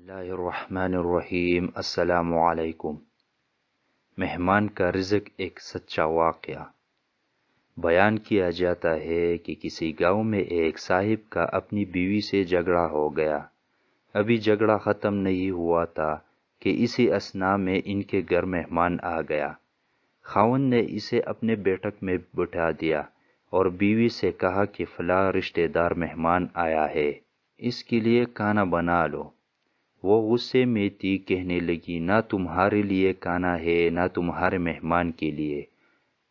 اللہ الرحمن الرحیم۔ السلام علیکم۔ مہمان کا رزق ایک سچا واقعہ۔ بیان کیا جاتا ہے کہ کسی گاؤں میں ایک صاحب کا اپنی بیوی سے جھگڑا ہو گیا۔ ابھی جھگڑا ختم نہیں ہوا تھا کہ اسی اثناء میں ان کے گھر مہمان آ گیا۔ خاوند نے اسے اپنے بیٹھک میں بٹھا دیا اور بیوی سے کہا کہ فلاں رشتہ دار مہمان آیا ہے، اس کے لیے کھانا بنا لو۔ وہ غصے میں تھی، کہنے لگی نہ تمہارے لیے کھانا ہے نہ تمہارے مہمان کے لیے۔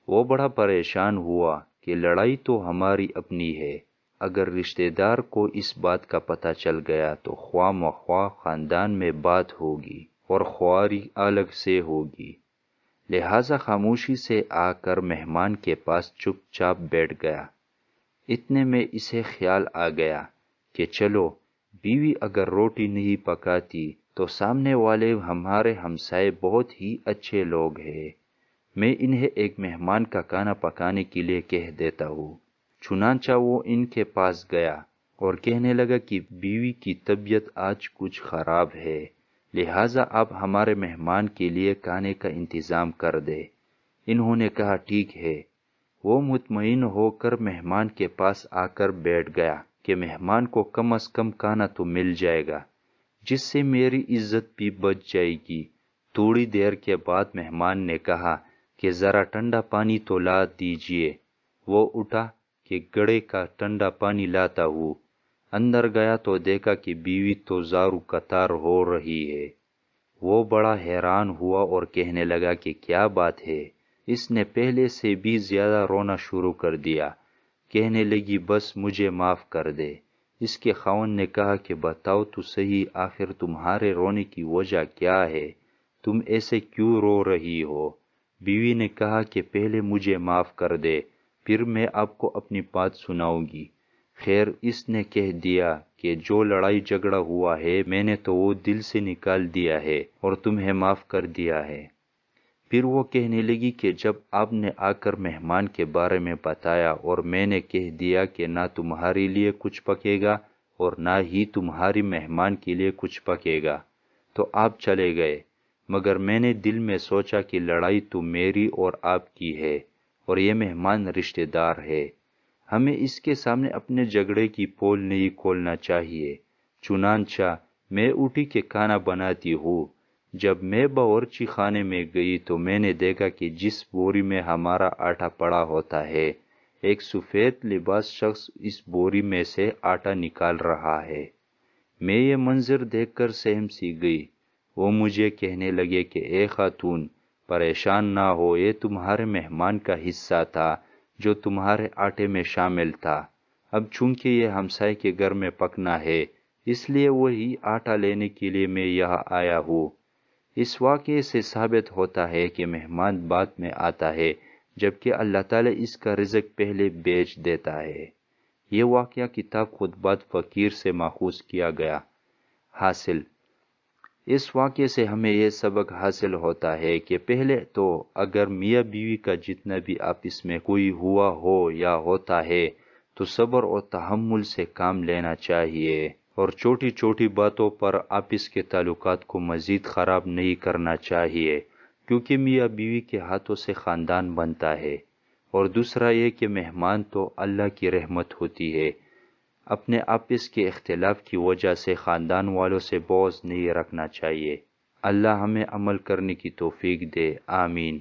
وہ بڑا پریشان ہوا کہ لڑائی تو ہماری اپنی ہے، اگر رشتہ دار کو اس بات کا پتہ چل گیا تو خواہ مخواہ خاندان میں بات ہوگی اور خواری الگ سے ہوگی۔ لہذا خاموشی سے آ کر مہمان کے پاس چپ چاپ بیٹھ گیا۔ اتنے میں اسے خیال آ گیا کہ چلو، بیوی اگر روٹی نہیں پکاتی تو سامنے والے ہمارے ہمسائے بہت ہی اچھے لوگ ہیں، میں انہیں ایک مہمان کا کھانا پکانے کے لیے کہہ دیتا ہوں۔ چنانچہ وہ ان کے پاس گیا اور کہنے لگا کہ بیوی کی طبیعت آج کچھ خراب ہے، لہٰذا آپ ہمارے مہمان کے لیے کھانے کا انتظام کر دے۔ انہوں نے کہا ٹھیک ہے۔ وہ مطمئن ہو کر مہمان کے پاس آ کر بیٹھ گیا کہ مہمان کو کم از کم کھانا تو مل جائے گا، جس سے میری عزت بھی بچ جائے گی۔ تھوڑی دیر کے بعد مہمان نے کہا کہ ذرا ٹھنڈا پانی تو لا دیجیے۔ وہ اٹھا کہ گھڑے کا ٹھنڈا پانی لاتا ہوں۔ اندر گیا تو دیکھا کہ بیوی تو زارو قطار ہو رہی ہے۔ وہ بڑا حیران ہوا اور کہنے لگا کہ کیا بات ہے؟ اس نے پہلے سے بھی زیادہ رونا شروع کر دیا۔ کہنے لگی بس مجھے معاف کر دے۔ اس کے خاوند نے کہا کہ بتاؤ تو صحیح، آخر تمہارے رونے کی وجہ کیا ہے؟ تم ایسے کیوں رو رہی ہو؟ بیوی نے کہا کہ پہلے مجھے معاف کر دے، پھر میں آپ کو اپنی بات سناؤں گی۔ خیر، اس نے کہہ دیا کہ جو لڑائی جھگڑا ہوا ہے میں نے تو وہ دل سے نکال دیا ہے اور تمہیں معاف کر دیا ہے۔ پھر وہ کہنے لگی کہ جب آپ نے آ کر مہمان کے بارے میں بتایا اور میں نے کہہ دیا کہ نہ تمہارے لیے کچھ پکے گا اور نہ ہی تمہاری مہمان کے لیے کچھ پکے گا، تو آپ چلے گئے، مگر میں نے دل میں سوچا کہ لڑائی تو میری اور آپ کی ہے اور یہ مہمان رشتہ دار ہے، ہمیں اس کے سامنے اپنے جھگڑے کی پول نہیں کھولنا چاہیے۔ چنانچہ میں اٹھی کہ کھانا بناتی ہوں۔ جب میں باورچی خانے میں گئی تو میں نے دیکھا کہ جس بوری میں ہمارا آٹا پڑا ہوتا ہے، ایک سفید لباس شخص اس بوری میں سے آٹا نکال رہا ہے۔ میں یہ منظر دیکھ کر سہم سی گئی۔ وہ مجھے کہنے لگے کہ اے خاتون، پریشان نہ ہو، یہ تمہارے مہمان کا حصہ تھا جو تمہارے آٹے میں شامل تھا۔ اب چونکہ یہ ہمسائے کے گھر میں پکنا ہے، اس لیے وہی آٹا لینے کے لیے میں یہاں آیا ہوں۔ اس واقعے سے ثابت ہوتا ہے کہ مہمان بعد میں آتا ہے، جبکہ اللہ تعالیٰ اس کا رزق پہلے بیچ دیتا ہے۔ یہ واقعہ کتاب خطبات فقیر سے ماخوذ کیا گیا۔ حاصل، اس واقعے سے ہمیں یہ سبق حاصل ہوتا ہے کہ پہلے تو اگر میاں بیوی کا جتنا بھی آپس میں کوئی ہوا ہو یا ہوتا ہے تو صبر اور تحمل سے کام لینا چاہیے اور چھوٹی چھوٹی باتوں پر آپس کے تعلقات کو مزید خراب نہیں کرنا چاہیے، کیونکہ میاں بیوی کے ہاتھوں سے خاندان بنتا ہے۔ اور دوسرا یہ کہ مہمان تو اللہ کی رحمت ہوتی ہے، اپنے آپس کے اختلاف کی وجہ سے خاندان والوں سے بغض نہیں رکھنا چاہیے۔ اللہ ہمیں عمل کرنے کی توفیق دے، آمین۔